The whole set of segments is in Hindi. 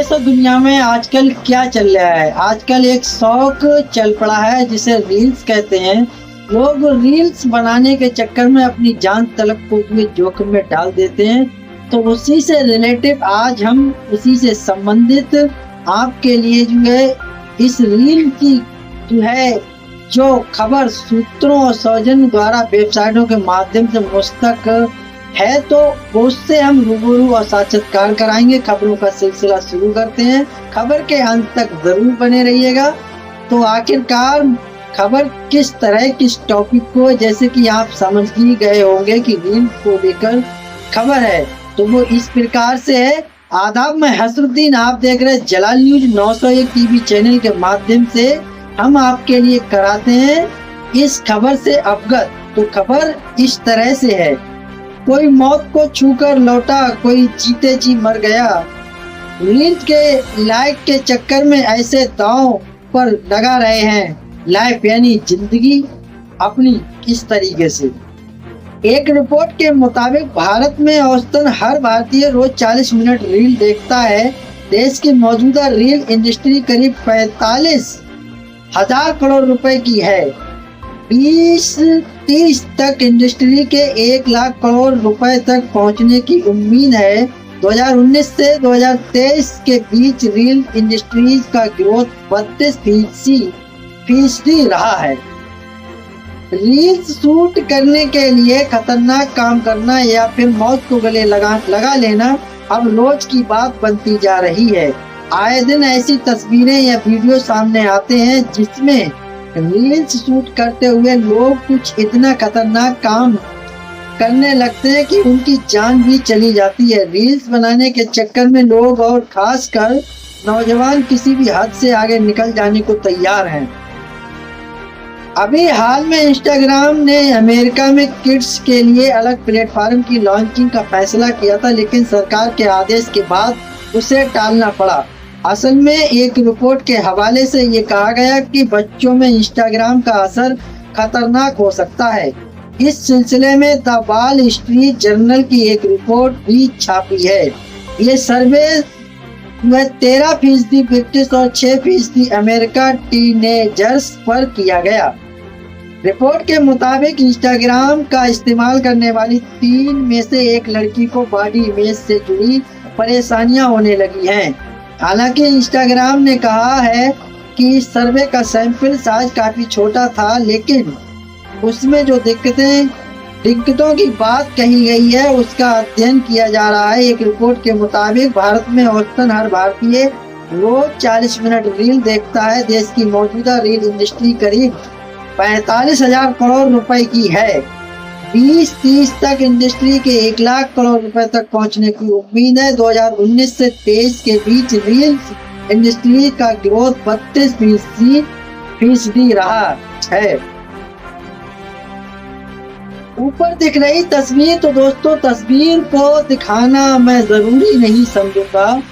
देश और दुनिया में आजकल क्या चल रहा है। आजकल एक शौक चल पड़ा है जिसे रील्स कहते हैं। लोग रील्स बनाने के चक्कर में अपनी जान तलब को भी जोखिम में डाल देते हैं। तो उसी से रिलेटिव आज हम उसी से संबंधित आपके लिए जो है इस रील की जो खबर सूत्रों और सौजन्य द्वारा वेबसाइटों के माध्यम से मुस्तक है, तो उससे हम रूबरू और साक्षात्कार कराएंगे। खबरों का सिलसिला शुरू करते हैं। खबर के अंत तक जरूर बने रहिएगा। तो आखिरकार खबर किस तरह किस टॉपिक को, जैसे कि आप समझ ही गए होंगे कि रील को लेकर खबर है, तो वो इस प्रकार से है। आदाब, मैं हसरुद्दीन, आप देख रहे हैं जलाल न्यूज 901 टीवी चैनल के माध्यम से हम आपके लिए कराते हैं इस खबर से अवगत। तो खबर इस तरह से है, कोई मौत को छूकर लौटा, कोई जीते जी मर गया। रील्स के लाइक के चक्कर में ऐसे दांव पर लगा रहे हैं लाइफ यानी जिंदगी अपनी किस तरीके से। एक रिपोर्ट के मुताबिक भारत में औसतन हर भारतीय रोज 40 मिनट रील देखता है। देश की मौजूदा रील इंडस्ट्री करीब 45,000 करोड़ रुपए की है। 2030 तक इंडस्ट्री के 1 लाख करोड़ रुपए तक पहुंचने की उम्मीद है। 2019 से 2023 के बीच रील इंडस्ट्रीज का ग्रोथ 32% रहा है। रील्स शूट करने के लिए खतरनाक काम करना या फिर मौत को गले लगा लेना अब रोज की बात बनती जा रही है। आए दिन ऐसी तस्वीरें या वीडियो सामने आते हैं जिसमें रील्स शूट करते हुए लोग कुछ इतना खतरनाक काम करने लगते हैं कि उनकी जान भी चली जाती है। रील्स बनाने के चक्कर में लोग और खासकर नौजवान किसी भी हद से आगे निकल जाने को तैयार हैं। अभी हाल में इंस्टाग्राम ने अमेरिका में किड्स के लिए अलग प्लेटफॉर्म की लॉन्चिंग का फैसला किया था, लेकिन सरकार के आदेश के बाद उसे टालना पड़ा। असल में एक रिपोर्ट के हवाले से ये कहा गया कि बच्चों में इंस्टाग्राम का असर खतरनाक हो सकता है। इस सिलसिले में द वॉल स्ट्रीट जर्नल की एक रिपोर्ट भी छापी है। ये सर्वे 13% ब्रिटिश और 6% अमेरिका टीनेजर्स पर किया गया। रिपोर्ट के मुताबिक इंस्टाग्राम का इस्तेमाल करने वाली 3 में से 1 लड़की को बॉडी इमेज से जुड़ी परेशानियां होने लगी हैं। हालांकि इंस्टाग्राम ने कहा है कि इस सर्वे का सैंपल साइज काफी छोटा था, लेकिन उसमें जो दिक्कतों की बात कही गई है उसका अध्ययन किया जा रहा है। एक रिपोर्ट के मुताबिक भारत में औसतन हर भारतीय रोज 40 मिनट रील देखता है। देश की मौजूदा रील इंडस्ट्री करीब 45,000 करोड़ रुपए की है। 2030 तक इंडस्ट्री के 1 लाख करोड़ रुपए तक पहुंचने की उम्मीद है। 2019 से 23 के बीच रील इंडस्ट्री का ग्रोथ 32% रहा है। ऊपर दिख रही तस्वीर, तो दोस्तों तस्वीर को दिखाना मैं जरूरी नहीं समझूंगा,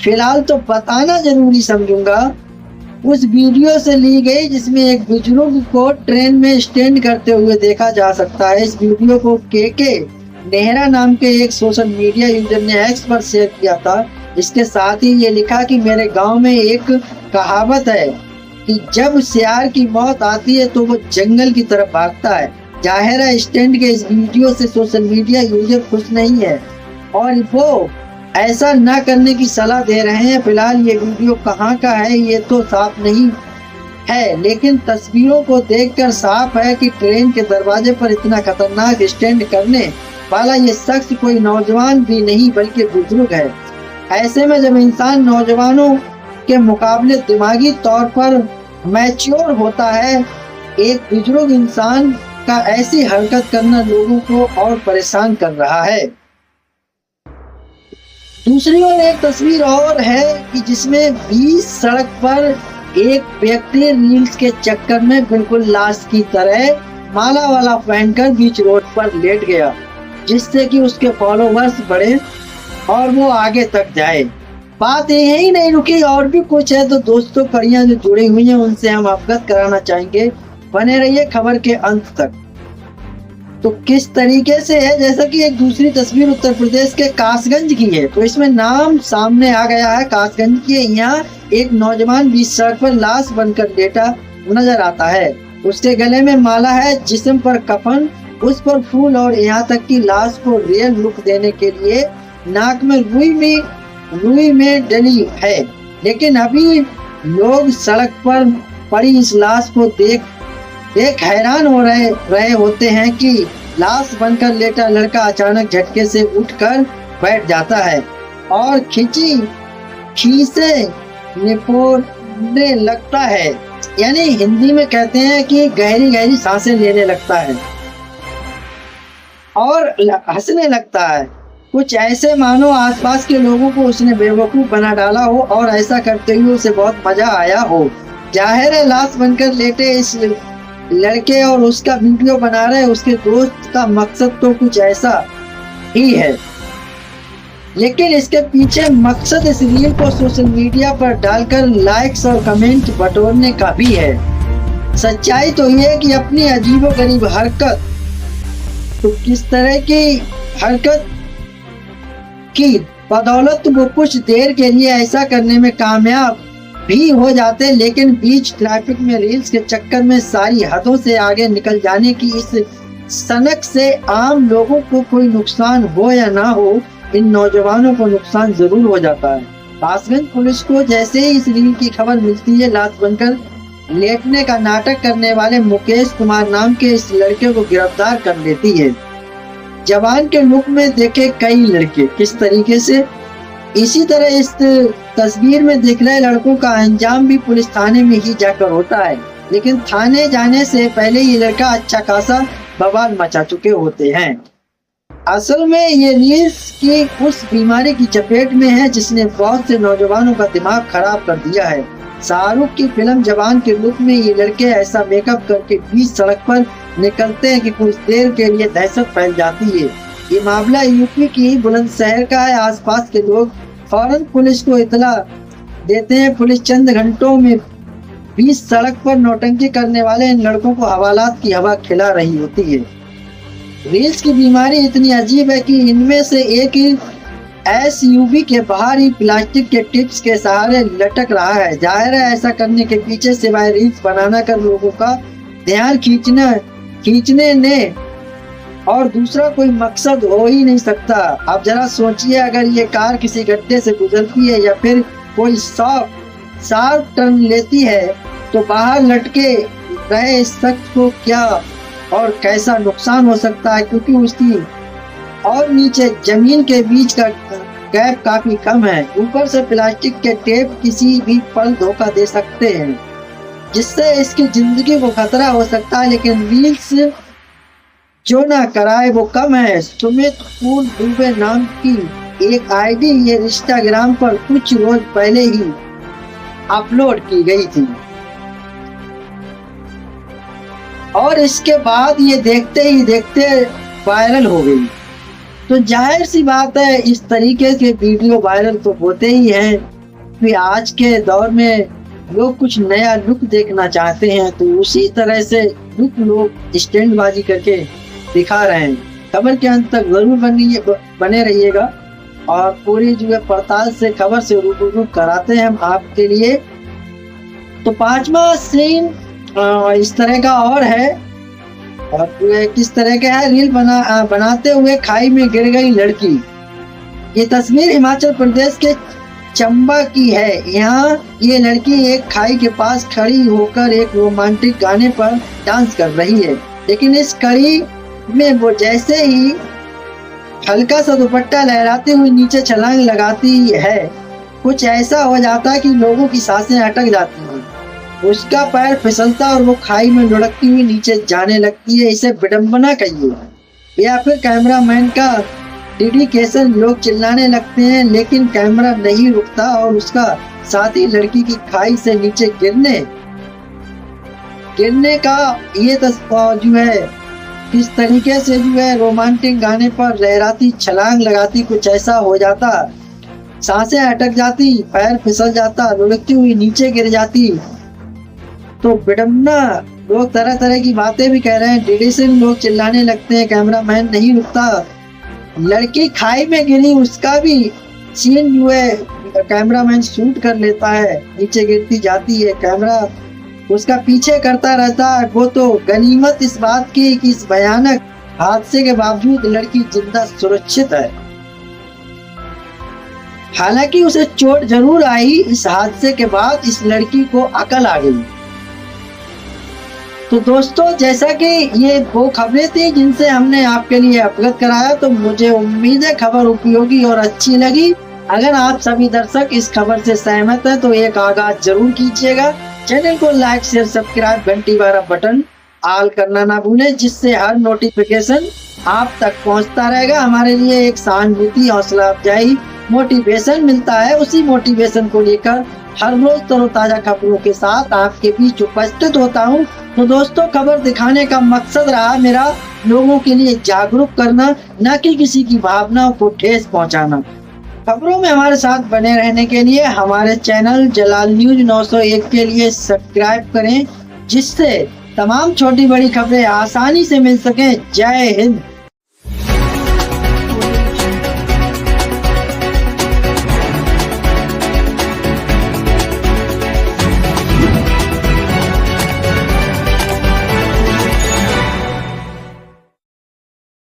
फिलहाल तो बताना जरूरी समझूंगा। उस वीडियो से ली गई जिसमें एक बुजुर्ग को ट्रेन में स्टैंड करते हुए देखा जा सकता है। इस वीडियो को के नेहरा नाम के एक सोशल मीडिया यूजर ने एक्स पर शेयर किया था। इसके साथ ही ये लिखा कि मेरे गांव में एक कहावत है कि जब सियार की मौत आती है तो वो जंगल की तरफ भागता है। जाहिर है स्टैंड के इस वीडियो से सोशल मीडिया यूजर खुश नहीं है और वो ऐसा न करने की सलाह दे रहे हैं। फिलहाल ये वीडियो कहाँ का है ये तो साफ नहीं है, लेकिन तस्वीरों को देखकर साफ है कि ट्रेन के दरवाजे पर इतना खतरनाक स्टैंड करने वाला ये शख्स कोई नौजवान भी नहीं बल्कि बुजुर्ग है। ऐसे में जब इंसान नौजवानों के मुकाबले दिमागी तौर पर मैच्योर होता है, एक बुजुर्ग इंसान का ऐसी हरकत करना लोगों को और परेशान कर रहा है। दूसरी ओर एक तस्वीर और है कि जिसमें 20 सड़क पर एक व्यक्ति रील्स के चक्कर में बिल्कुल लाश की तरह माला वाला पहनकर बीच रोड पर लेट गया, जिससे कि उसके फॉलोवर्स बढ़े और वो आगे तक जाए। बात यही नहीं रुकी, और भी कुछ है। तो दोस्तों कड़ियां जो जुड़ी हुई हैं उनसे हम अवगत कराना चाहेंगे। बने रहिए खबर के अंत तक। तो किस तरीके से है, जैसा कि एक दूसरी तस्वीर उत्तर प्रदेश के कासगंज की है, तो इसमें नाम सामने आ गया है कासगंज की। यहाँ एक नौजवान बीच सड़क पर लाश बनकर लेटा नजर आता है। उसके गले में माला है, जिस्म पर कफन, उस पर फूल और यहाँ तक कि लाश को रियल लुक देने के लिए नाक में रुई में डली है। लेकिन अभी लोग सड़क पर पड़ी इस लाश को देख हैरान हो रहे होते हैं कि लाश बनकर लेटा लड़का अचानक झटके से उठकर बैठ जाता है और खीसे निपोड़ने लगता है, यानी हिंदी में कहते हैं कि गहरी गहरी सांसें लेने लगता है और हंसने लगता है। कुछ ऐसे मानो आसपास के लोगों को उसने बेवकूफ बना डाला हो और ऐसा करते हुए उसे बहुत मजा आया हो। जाहिर है लाश बनकर लेटे इस लड़के और उसका वीडियो बना रहे उसके दोस्त का मकसद तो कुछ ऐसा ही है, लेकिन इसके पीछे मकसद इस रील को सोशल मीडिया पर डालकर लाइक्स और कमेंट बटोरने का भी है। सच्चाई तो ये है कि अपनी अजीबोगरीब हरकत, तो किस तरह की हरकत की बदौलत वो कुछ देर के लिए ऐसा करने में कामयाब भी हो जाते, लेकिन बीच ट्रैफिक में रील्स के चक्कर में सारी हदों से आगे निकल जाने की इस सनक से आम लोगों को कोई नुकसान हो या ना हो, इन नौजवानों को नुकसान जरूर हो जाता है। कासगंज पुलिस को जैसे ही इस रील की खबर मिलती है, लाश बनकर लेटने का नाटक करने वाले मुकेश कुमार नाम के इस लड़के को गिरफ्तार कर लेती है। जवान के लुक में देखे कई लड़के किस तरीके से, इसी तरह इस तस्वीर में दिख रहे लड़कों का अंजाम भी पुलिस थाने में ही जाकर होता है, लेकिन थाने जाने से पहले ये लड़का अच्छा खासा बवाल मचा चुके होते हैं। असल में ये रील्स की उस बीमारी की चपेट में है जिसने बहुत से नौजवानों का दिमाग खराब कर दिया है। शाहरुख की फिल्म जवान के लुक में ये लड़के ऐसा मेकअप करके बीच सड़क पर निकलते हैं कि कुछ देर के लिए दहशत फैल जाती है। ये मामला यूपी की बुलंदशहर का है। आसपास के लोग फौरन पुलिस को इतला देते हैं। पुलिस चंद घंटों में बीच सड़क पर नौटंकी करने वाले इन लड़कों को हवालात की हवा खिला रही होती है। रील्स की बीमारी इतनी अजीब है कि इनमें से एक एसयूवी के बाहर ही प्लास्टिक के टिप्स के सहारे लटक रहा है। जाहिर है ऐसा करने के पीछे सिवाय रील्स बनाना कर लोगों का ध्यान खींचने ने और दूसरा कोई मकसद हो ही नहीं सकता। आप जरा सोचिए, अगर ये कार किसी गड्ढे से गुजरती है या फिर कोई शार्प टर्न लेती है तो बाहर लटके रहे इस शख्स को क्या और कैसा नुकसान हो सकता है, क्योंकि उसकी और नीचे जमीन के बीच का गैप काफी कम है। ऊपर से प्लास्टिक के टेप किसी भी पल धोखा दे सकते हैं, जिससे इसकी जिंदगी को खतरा हो सकता है। लेकिन रील्स जो ना कराए वो कम है। सुमित फूल दुबे नाम की एक आईडी ये इंस्टाग्राम पर कुछ रोज पहले ही अपलोड की गई थी और इसके बाद ये देखते ही देखते वायरल हो गई। तो जाहिर सी बात है इस तरीके के वीडियो वायरल तो होते ही हैं, कि आज के दौर में लोग कुछ नया लुक देखना चाहते हैं, तो उसी तरह से लुक लोग स्टैंडबाजी करके दिखा रहे हैं। खबर के अंत तक जरूर बने रहिएगा और पूरी जो है पड़ताल से खबर से रूबरू कराते हैं हम आपके लिए। तो पांचवा सीन इस तरह का और है, और किस तरह का है, रील बनाते हुए खाई में गिर गई लड़की। ये तस्वीर हिमाचल प्रदेश के चंबा की है। यहाँ ये लड़की एक खाई के पास खड़ी होकर एक रोमांटिक गाने पर डांस कर रही है, लेकिन इस कड़ी में वो जैसे ही हल्का सा दुपट्टा लहराते हुए नीचे छलांग लगाती है, कुछ ऐसा हो जाता है कि लोगों की सांसें अटक जाती हैं। उसका पैर फिसलता और वो खाई में लुढ़कती हुई नीचे जाने लगती है। इसे विडंबना कहिए या फिर कैमरामैन का डेडिकेशन। लोग चिल्लाने लगते हैं, लेकिन कैमरा नहीं रुकता और उसका साथ ही लड़की की खाई से नीचे गिरने का ये जो है किस तरीके से जो है रोमांटिक गाने पर लहराती छलांग लगाती, कुछ ऐसा हो जाता, सांसें अटक जाती, पैर फिसल जाता, लुढ़कती हुई नीचे गिर जाती। तो विडंबना लोग तरह तरह की बातें भी कह रहे हैं। डिडीसिन लोग चिल्लाने लगते हैं, कैमरामैन नहीं रुकता। लड़की खाई में गिरी, उसका भी सीन जो है कैमरामैन शूट कर लेता है। नीचे गिरती जाती है, कैमरा उसका पीछे करता रहता है। वो तो गनीमत इस बात की कि इस भयानक हादसे के बावजूद लड़की जिंदा सुरक्षित है। हालांकि उसे चोट जरूर आई। इस हादसे के बाद इस लड़की को अकल आ गई। तो दोस्तों, जैसा कि ये वो खबरें थी जिनसे हमने आपके लिए अवगत कराया, तो मुझे उम्मीद है खबर उपयोगी और अच्छी लगी। अगर आप सभी दर्शक इस खबर से सहमत हैं तो एक आगाज जरूर कीजिएगा। चैनल को लाइक शेयर सब्सक्राइब, घंटी वाला बटन ऑल करना ना भूलें, जिससे हर नोटिफिकेशन आप तक पहुंचता रहेगा। हमारे लिए एक सहानुभूति, हौसला अफजाई, मोटिवेशन मिलता है। उसी मोटिवेशन को लेकर हर रोज तरोताजा खबरों के साथ आपके बीच उपस्थित होता हूं। तो दोस्तों, खबर दिखाने का मकसद रहा मेरा लोगों के लिए जागरूक करना, न कि किसी की भावनाओं को ठेस पहुंचाना। खबरों में हमारे साथ बने रहने के लिए हमारे चैनल जलाल न्यूज 901 के लिए सब्सक्राइब करें, जिससे तमाम छोटी बड़ी खबरें आसानी से मिल सके। जय हिंद।